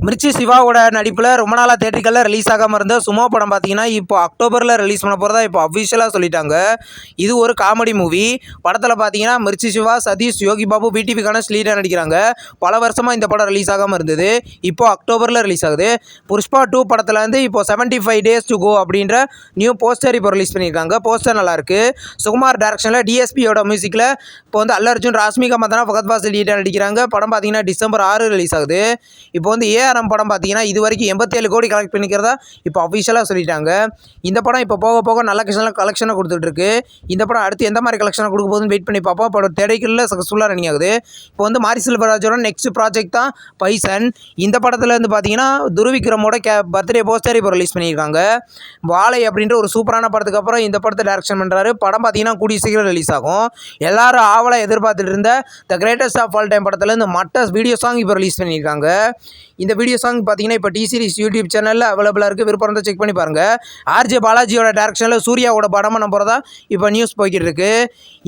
மிர்ச்சி சிவாவோட நடிப்பில் ரொம்ப நாளாக தேட்டருக்கெல்லாம் ரிலீஸ் ஆகாமல் இருந்த சுமோ படம் பார்த்தீங்கன்னா இப்போ அக்டோபரில் ரிலீஸ் பண்ண போகிறதா இப்போ அஃபிஷியலாக சொல்லிட்டாங்க. இது ஒரு காமெடி மூவி. படத்தில் பார்த்தீங்கன்னா மிர்ச்சி சிவா, சதீஷ், யோகி பாபு, பிடிவி கணேஷ் லீடாக நடிக்கிறாங்க. பல வருஷமாக இந்த படம் ரிலீஸ் ஆகாமல் இருந்தது. இப்போ அக்டோபரில் ரிலீஸ் ஆகுது. புஷ்பா 2 படத்தில் வந்து இப்போ 75 days to go அப்படின்ற நியூ போஸ்டர் இப்போ ரிலீஸ் பண்ணியிருக்காங்க. போஸ்டர் நல்லாயிருக்கு. சுகுமார் டேரக்ஷனில் டிஎஸ்பியோட மியூசிக்கில் இப்போ வந்து அல்லு அர்ஜுன், ராஷ்மிகா மந்தனா, ஃபகத் ஃபாசில் லீடாக நடிக்கிறாங்க. படம் பார்த்தீங்கன்னா டிசம்பர் 6 ரிலீஸ் ஆகுது. இப்போ வந்து படம் பார்த்தீங்கன்னா இது வரைக்கும் 87 கோடி கலெக்ட் பண்ணிக்கிறதா இப்போ அஃபிஷியலாக சொல்லிட்டாங்க. இந்த படம் இப்போ போக போக நல்ல கலெக்ஷனை கொடுத்துட்ருக்கு. இந்த படம் அடுத்து எந்த மாதிரி கலெக்ஷனை கொடுக்க போகுதுன்னு வெயிட் பண்ணி பார்ப்போம். படம் தேடைகளில் சக்ஸஸ்ஃபுல்லாக ரன்னிங் ஆகுது. இப்போ வந்து மாரி செல்வராஜோட நெக்ஸ்ட் ப்ராஜெக்ட் தான் பைசன். இந்த படத்தில் வந்து பார்த்தீங்கன்னா துருவிக்ரமோட பர்த்டே போஸ்டர் இப்போ ரிலீஸ் பண்ணியிருக்காங்க. வாழை அப்படின்ற ஒரு சூப்பரான படத்துக்கு அப்புறம் இந்த படத்தை டைரக்ஷன் பண்ணுறாரு. படம் பார்த்தீங்கன்னா கூடிய சீக்கிரம் ரிலீஸ் ஆகும். எல்லாரும் ஆவலாக எதிர்பார்த்துட்டு இருந்த the greatest of all time படத்தில் இந்த மட்ட வீடியோ சாங் இப்போ ரிலீஸ் பண்ணியிருக்காங்க. இந்த வீடியோ சாங் பார்த்தீங்கன்னா இப்போ டி சீரிஸ் யூடியூப் சேனலில் அவைலபிளாக இருக்குது. விருப்பம் இருந்தால் செக் பண்ணி பாருங்கள். ஆர்ஜே பாலாஜியோட டேரக்ஷனில் சூர்யாவோட படம் பண்ண போகிறதா இப்போ நியூஸ் போய்கிட்டு இருக்கு.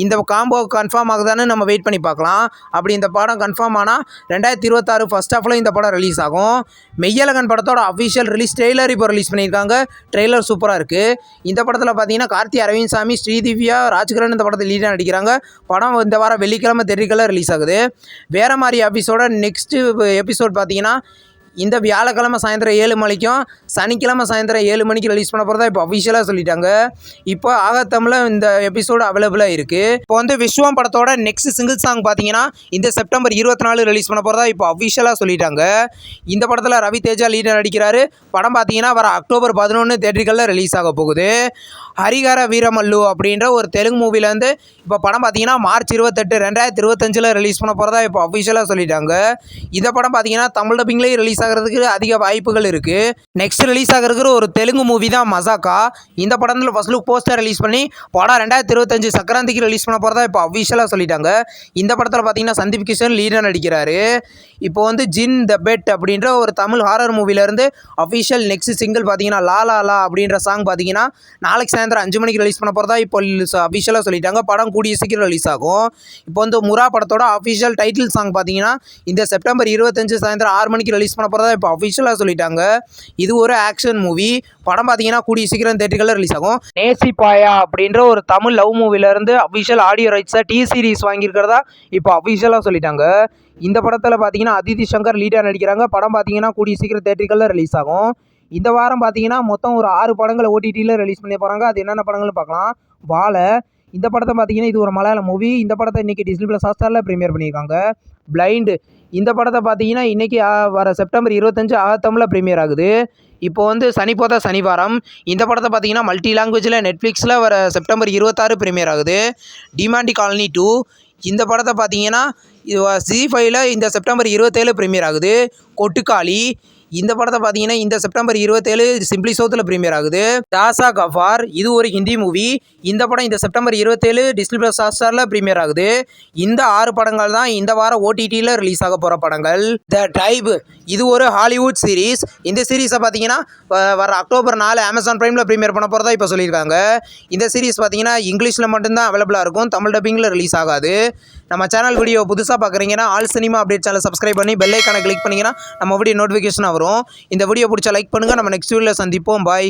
இந்த காம்போ கன்ஃபார்ம் ஆகுதான்னு நம்ம வெயிட் பண்ணி பார்க்கலாம். அப்படி இந்த படம் கன்ஃபார்ம் ஆனால் 2026 ஃபர்ஸ்ட் ஹாஃபில் இந்த படம் ரிலீஸ் ஆகும். மெய்யழகன் படத்தோட அஃபிஷியல் ரிலீஸ் ட்ரெய்லர் இப்போ ரிலீஸ் பண்ணியிருக்காங்க. ட்ரெய்லர் சூப்பராக இருக்குது. இந்த படத்தில் பார்த்தீங்கன்னா கார்த்தி, அரவிந்த் சாமி, ஸ்ரீதிவ்யா, ராஜ்கிரண் இந்த படத்தில் லீடாக நடிக்கிறாங்க. படம் இந்த வாரம் வெள்ளிக்கிழமை தேட்டருக்கெல்லாம் ரிலீஸ் ஆகுது. வேறு மாதிரி எபிசோட நெக்ஸ்ட் எபிசோட் பார்த்தீங்கன்னா இந்த வியாழக்கிழமை சாயந்தரம் 7 மணிக்கும் சனிக்கிழமை சாயந்தரம் 7 மணிக்கு ரிலீஸ் பண்ண போகிறதா இப்போ அஃபிஷியலாக சொல்லிட்டாங்க. இப்போ ஆகத்தமில் இந்த எபிசோடு அவைலபிளாக இருக்குது. இப்போ வந்து விஸ்வம் படத்தோட நெக்ஸ்ட் சிங்கிள் சாங் பார்த்தீங்கன்னா இந்த செப்டம்பர் 24 ரிலீஸ் பண்ண போகிறதா இப்போ அஃபிஷியலாக சொல்லிட்டாங்க. இந்த படத்தில் ரவி தேஜா லீடர் நடிக்கிறாரு. படம் பார்த்தீங்கன்னா வர அக்டோபர் 11 தேட்டருக்கெல்லாம் ரிலீஸ் ஆக போகுது. ஹரிஹர வீரமல்லு அப்படின்ற ஒரு தெலுங்கு மூவிலேருந்து இப்போ படம் பார்த்தீங்கன்னா மார்ச் 28, 2025 ரிலீஸ் பண்ண போகிறதா இப்போ அஃபிஷியலாக சொல்லிட்டாங்க. இந்த படம் பார்த்தீங்கன்னா தமிழ் டப்பிங்லேயே ரிலீஸ் ஆகிறதுக்கு அதிக வாய்ப்புகள் இருக்குது. நெக்ஸ்ட் ரிலீஸ் ஆகிறதுக்கு ஒரு தெலுங்கு மூவி தான் மசாக்கா. இந்த படத்தில் ஃபர்ஸ்ட் லுக் போஸ்டர் ரிலீஸ் பண்ணி படம் 2025 சக்கராந்திக்கு ரிலீஸ் பண்ண போகிறதா இப்போ அஃபிஷியலாக சொல்லிட்டாங்க. இந்த படத்தில் பார்த்தீங்கன்னா சந்தீப் கிஷன் லீடர் நடிக்கிறாரு. இப்போ வந்து ஜின் த பெட் அப்படின்ற ஒரு தமிழ் ஹாரர் மூவிலேருந்து அஃபிஷியல் நெக்ஸ்ட் சிங்கிள் பார்த்தீங்கன்னா லா லா லா அப்படின்ற சாங் பார்த்தீங்கன்னா நாளைக்கு சாயந்தரம் 5 மணிக்கு ரிலீஸ் பண்ண போகிறதா இப்போ அஃபிஷியலாக சொல்லிட்டாங்க. படம் கூடிய சீக்கிரம் ரிலீஸ் ஆகும். இப்போ வந்து முரா படத்தோட அஃபிஷியல் டைட்டில் சாங் பார்த்தீங்கன்னா இந்த செப்டம்பர் 25 சாயந்தரம் 6 மணிக்கு ரிலீஸ் பண்ண போகிறதா இப்போ அஃபிஷியலாக சொல்லிட்டாங்க. இது ஒரு ஆக்ஷன் மூவி. படம் பார்த்தீங்கன்னா கூடிய சீக்கிரம் தேட்டருக்கெல்லாம் ரிலீஸ் ஆகும். நேசிப்பாயா அப்படின்ற ஒரு தமிழ் லவ் மூவிலேருந்து அஃபிஷியல் ஆடியோ ரைட்ஸை டி சீரிஸ் வாங்கியிருக்கிறதா இப்போ அஃபிஷியலாக சொல்லிட்டாங்க. இந்த படத்தில் பார்த்தீங்கன்னா அதிதி சங்கர் லீடாக நடிக்கிறாங்க. படம் பார்த்தீங்கன்னா கூடிய சீக்கிரம் தேட்டருக்கெல்லாம் ரிலீஸ் ஆகும். இந்த வாரம் பார்த்தீங்கன்னா மொத்தம் ஒரு 6 படங்களை ஓடிடியில் ரிலீஸ் பண்ணி போகிறாங்க. அது என்னென்ன படங்கள்னு பார்க்கலாம். வாழை இந்த படத்தை பார்த்தீங்கன்னா இது ஒரு மலையாள மூவி. இந்த படத்தை இன்றைக்கி டிஸ்னி ப்ளஸ் ஹாட்ஸ்டாரில் ப்ரீமியர் பண்ணியிருக்காங்க. பிளைண்டு இந்த படத்தை பார்த்தீங்கன்னா இன்றைக்கி வர செப்டம்பர் 25 ஆகத்தமிழில் ப்ரீமியர் ஆகுது. இப்போ வந்து சனிப்போதா சனிவாரம் இந்த படத்தை பார்த்தீங்கன்னா மல்டி லாங்குவேஜில் நெட்ஃப்ளிக்ஸில் வர செப்டம்பர் 26 ப்ரீமியர் ஆகுது. டிமாண்டி காலனி 2 இந்த படத்தை பார்த்தீங்கன்னா ஜி5ல இந்த செப்டம்பர் 27 ப்ரீமியர் ஆகுது. கொட்டுக்காளி இந்த படத்தை பார்த்தீங்கன்னா இந்த செப்டம்பர் 27 சிம்பிளி சவுத்தில் ப்ரீமியர் ஆகுது. தாசா கஃபார் இது ஒரு ஹிந்தி மூவி. இந்த படம் இந்த செப்டம்பர் 27 டிஸ்னி ப்ளஸ் ஹாட்ஸ்டாரில் ப்ரீமியர் ஆகுது. இந்த 6 படங்கள் தான் இந்த வாரம் ஓடிடியில் ரிலீஸ் ஆக போகிற படங்கள். த டைப் இது ஒரு ஹாலிவுட் சீரீஸ். இந்த சீரீஸை பார்த்தீங்கன்னா வர அக்டோபர் 4 அமேசான் ப்ரைமில் ப்ரீமியர் பண்ண போகிறதா இப்போ சொல்லியிருக்காங்க. இந்த சீரீஸ் பார்த்தீங்கன்னா இங்கிலீஷில் மட்டும்தான் அவைலபிளாக இருக்கும். தமிழ் டப்பிங்கில் ரிலீஸ் ஆகாது. நம்ம சேனல் வீடியோ புதுசாக பார்க்குறீங்கன்னா all cinema update channel subscribe பண்ணி பெல் ஐக்கானை கிளிக் பண்ணிங்கன்னா நம்ம வீடியோ நோட்டிஃபிகேஷன் வரும். இந்த வீடியோ பிடிச்சா லைக் பண்ணுங்கள். நம்ம நெக்ஸ்ட் வீடியோவில் சந்திப்போம். பாய்.